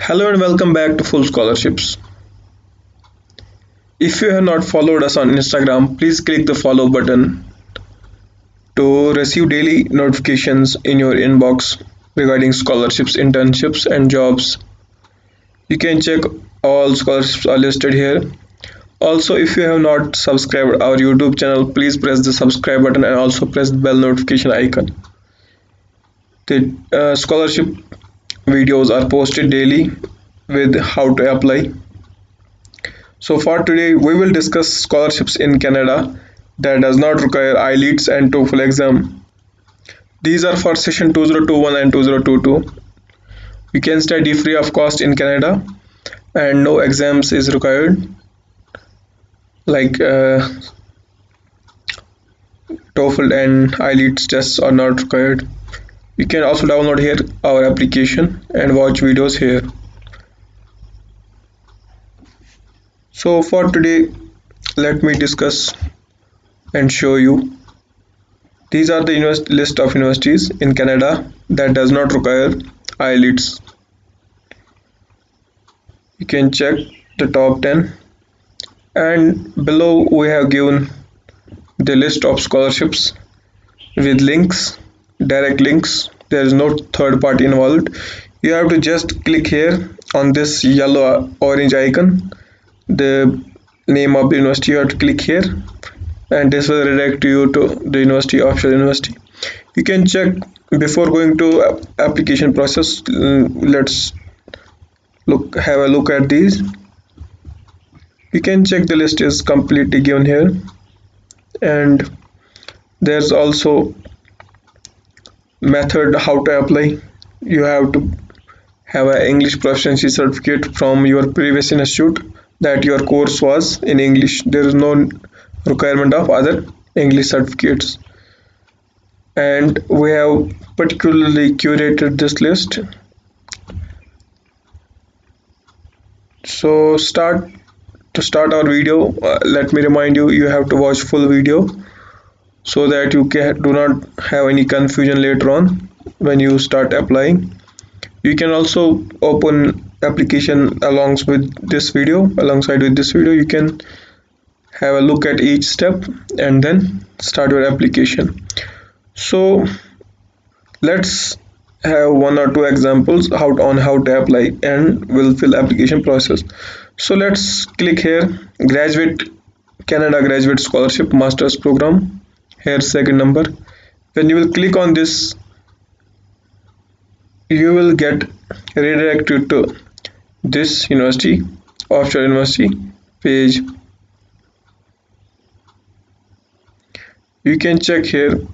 Hello and welcome back to Full Scholarships. If you have not followed us on Instagram, please click the follow button to receive daily notifications in your inbox regarding scholarships, internships, and jobs. You can check all scholarships are listed here. Also, if you have not subscribed our YouTube channel, please press the subscribe button and also press the bell notification icon. The scholarship videos are posted daily with how to apply. So for today, we will discuss scholarships in Canada that does not require IELTS and TOEFL exam. These are for session 2021 and 2022. You can study free of cost in Canada and no exams is required like TOEFL and IELTS tests are not required. You can also download here our application and watch videos here. So for today, let me discuss and show you. These are the list of universities in Canada that does not require IELTS. You can check the top 10 and below we have given the list of scholarships with links, direct links. There is no third party involved. You have to just click here on this yellow orange icon, the name of the university. You have to click here and this will redirect you to the university, official university. You can check before going to application process. Let's have a look at these. You can check the list is completely given here, and there's also method how to apply. You have to have an English proficiency certificate from your previous institute that your course was in English. There is no requirement of other English certificates, and we have particularly curated this list. So to start our video, let me remind you, you have to watch full video so that you do not have any confusion later on when you start applying. You can also open application alongside with this video. You can have a look at each step and then start your application. So let's have one or two examples on how to apply and we'll fill application process. So let's click here, Canada Graduate Scholarship Masters Program. Here second number. When you will click on this, you will get redirected to this university, offshore university page. You can check here,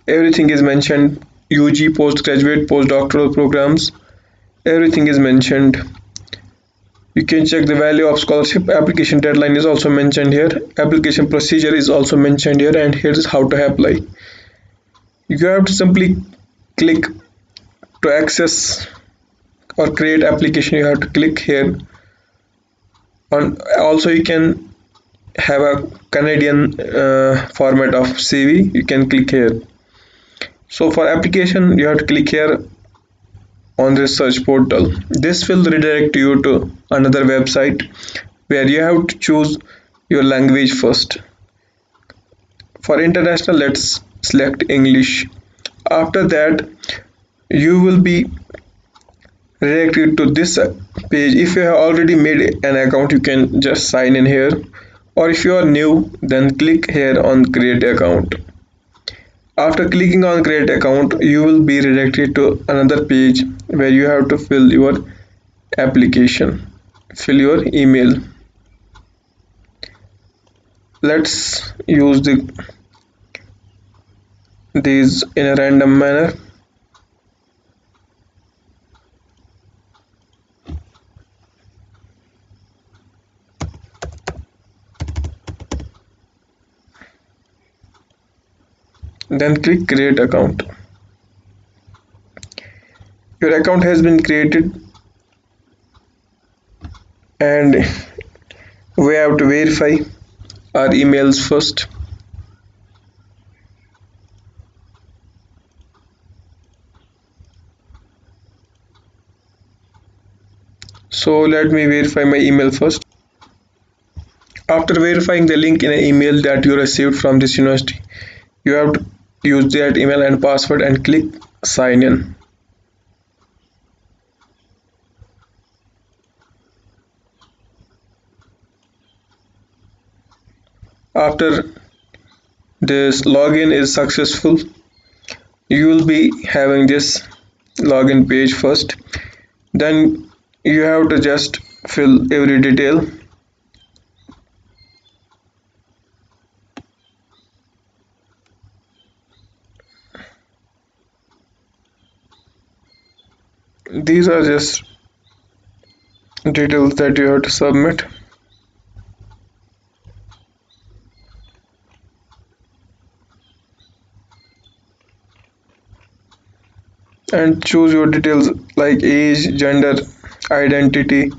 everything is mentioned. UG, postgraduate, postdoctoral programs, everything is mentioned. You can check the value of scholarship. Application deadline is also mentioned here. Application procedure is also mentioned here, and here is how to apply. You have to simply click to access or create application. You have to click here. Also you can have a Canadian format of CV. You can click here. So for application, you have to click here on this search portal. This will redirect you to another website where you have to choose your language first. For international, let's select English. After that, you will be redirected to this page. If you have already made an account, you can just sign in here, or if you are new, then click here on create account. After clicking on create account, you will be redirected to another page where you have to fill your application, fill your email. Let's use these in a random manner. Then click create account. Your account has been created and we have to verify our emails first. So let me verify my email first. After verifying the link in an email that you received from this university, you have to use that email and password and click sign in. After this login is successful, you will be having this login page first. Then you have to just fill every detail. These are just details that you have to submit. And choose your details like age, gender, identity,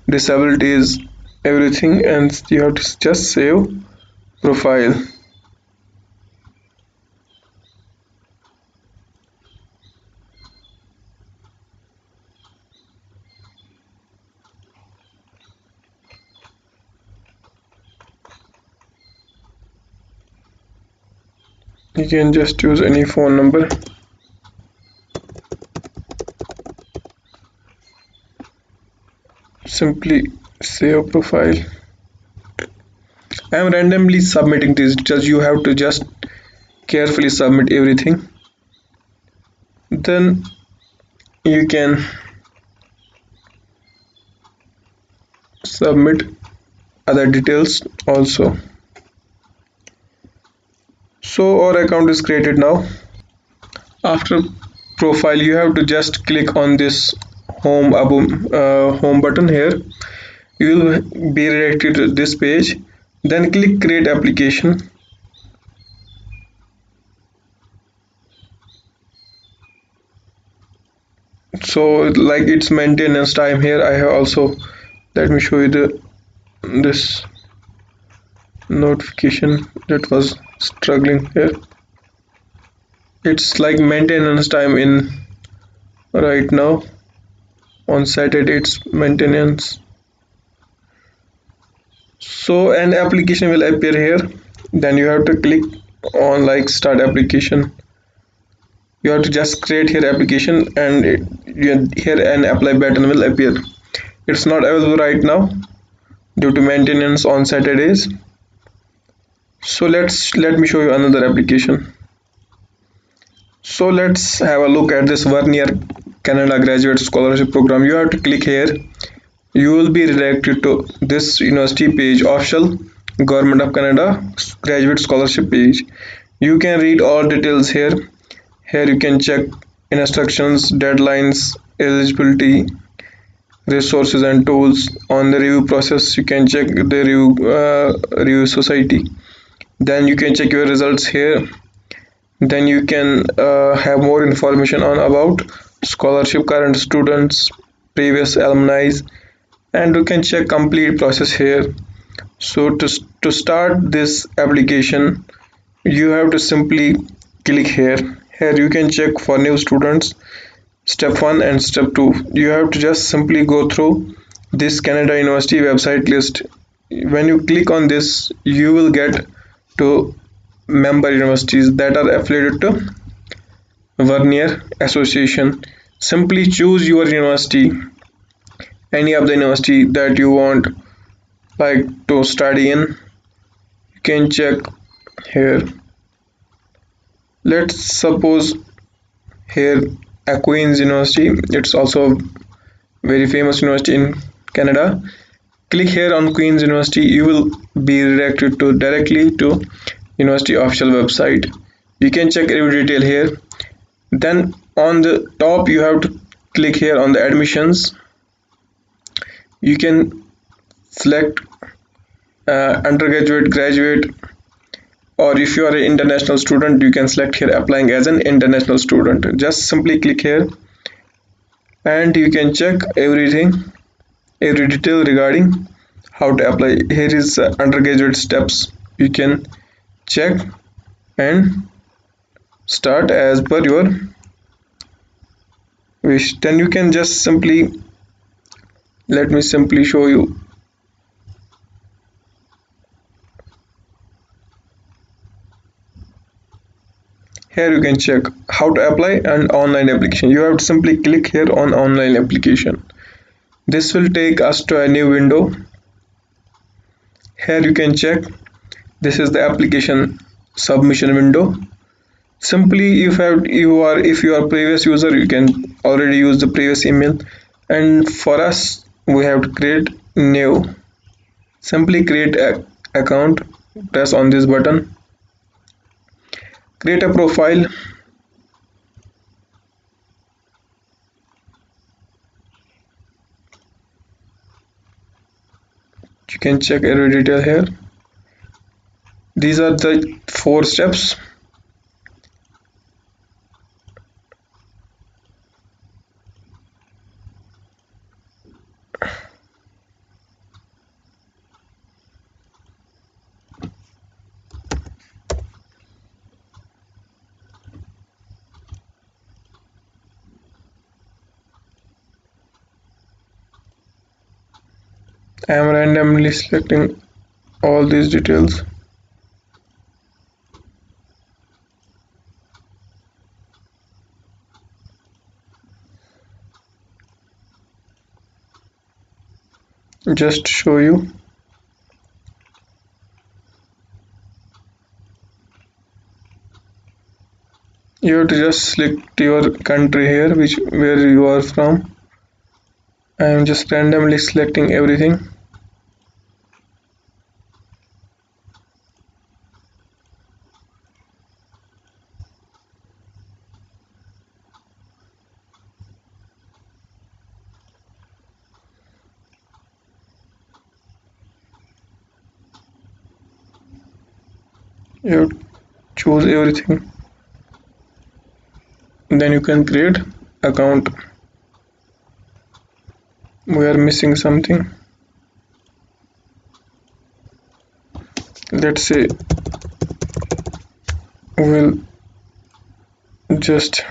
disabilities, everything, and you have to just save profile. You can just use any phone number. Simply save profile. I am randomly submitting these details. You have to just carefully submit everything. Then you can submit other details also. So our account is created now. After profile, you have to just click on this home button here. You will be redirected to this page. Then click create application. So like it's maintenance time here. I have also, let me show you this notification that was struggling here. It's like maintenance time in right now. On Saturday it's maintenance. So an application will appear here. Then you have to click on like start application. You have to just create here application, and here an apply button will appear. It's not available right now due to maintenance on Saturdays. So let me show you another application. So let's have a look at this 1 year Canada graduate scholarship program. You have to click here. You will be redirected to this university page, official Government of Canada graduate scholarship page. You can read all details here. Here you can check instructions, deadlines, eligibility, resources and tools. On the review process, you can check the review society. Then you can check your results here. Then you can have more information on about scholarship, current students, previous alumni, and you can check complete process here. So to start this application, you have to simply click here. Here you can check for new students, step 1 and step 2. You have to just simply go through this Canada University website list. When you click on this, you will get to member universities that are affiliated to 1 year association. Simply choose your university, any of the university that you want like to study in. You can check here. Let's suppose here a Queen's University. It's also a very famous university in Canada. Click here on Queen's University. You will be redirected to directly to university official website. You can check every detail here. Then on the top you have to click here on the admissions. You can select undergraduate, graduate, or if you are an international student, you can select here applying as an international student. Just simply click here and you can check everything, every detail regarding how to apply. Here is undergraduate steps. You can check and start as per your wish. Then you can just simply Let me simply show you. Here you can check how to apply an online application. You have to simply click here on online application. This will take us to a new window. Here you can check, this is the application submission window. Simply if you are previous user, you can already use the previous email, and for us we have to create new. Simply create a account, press on this button, create a profile. You can check every detail here. These are the 4 steps. I am randomly selecting all these details. Just to show you. You have to just select your country here, where you are from. I am just randomly selecting everything. You have to choose everything. Then you can create account. We are missing something. Let's say we'll just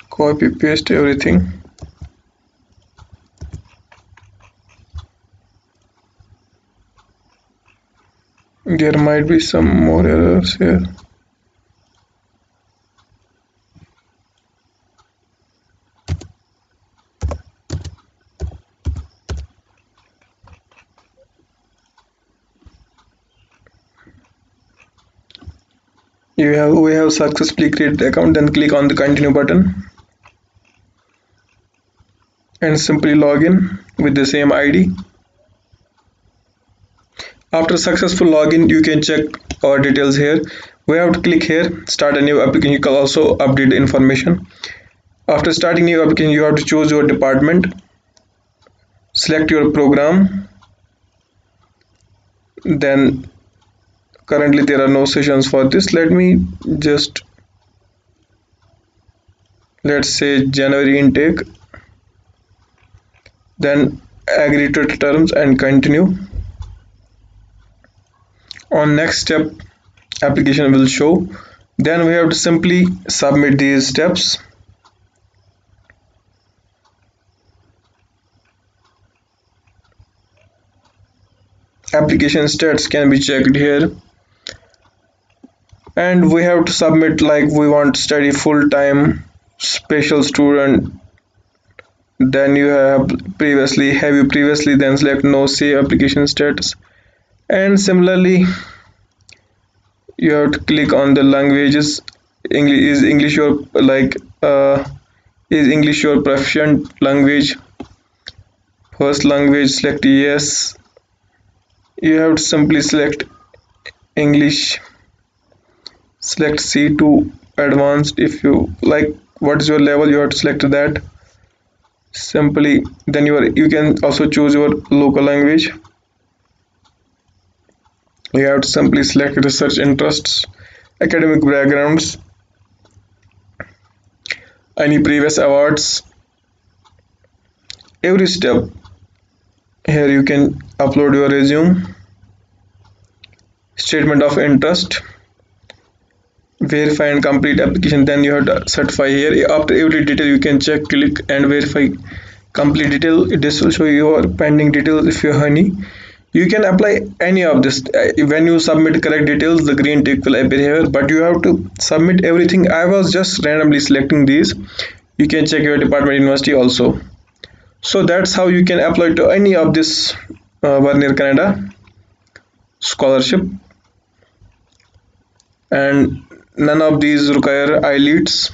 copy paste everything. There might be some more errors here. We have successfully created the account. Then click on the continue button and simply log in with the same ID. After successful login, you can check our details here. We have to click here, start a new application. You can also update the information. After starting new application, you have to choose your department, select your program. Then currently there are no sessions for this. Let's say January intake. Then agree to terms and continue. On next step, application will show. Then we have to simply submit these steps. Application stats can be checked here, and we have to submit like we want to study full-time, special student. Then have you previously, then select no, save application status. And similarly, you have to click on the languages. English your is English your proficient language? First language, select yes. You have to simply select English. Select C2 advanced. If you like, what is your level, you have to select that. Simply then you can also choose your local language. You have to simply select research interests, academic backgrounds, any previous awards. Every step here you can upload your resume, statement of interest, verify and complete application. Then you have to certify here. After every detail you can check, click and verify complete detail. This will show your pending details if you're honey. You can apply any of this. When you submit correct details, the green tick will appear here, but you have to submit everything. I was just randomly selecting these. You can check your department university also. So that's how you can apply to any of this Near Canada scholarship, and none of these require IELTS.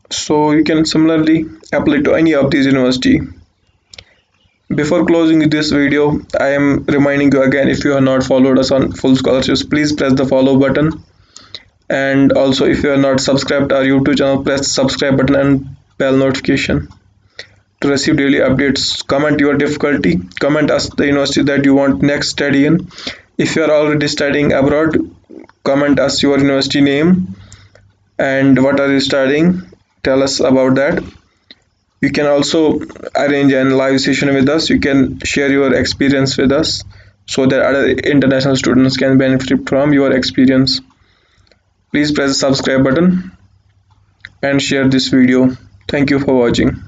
So you can similarly apply to any of these university. Before closing this video, I am reminding you again, if you have not followed us on Full Scholarships, please press the follow button. And also, if you are not subscribed to our YouTube channel, press the subscribe button and bell notification to receive daily updates. Comment your difficulty. Comment us the university that you want next study in. If you are already studying abroad, comment us your university name and what are you studying. Tell us about that. You can also arrange a live session with us. You can share your experience with us so that other international students can benefit from your experience. Please press the subscribe button and share this video. Thank you for watching.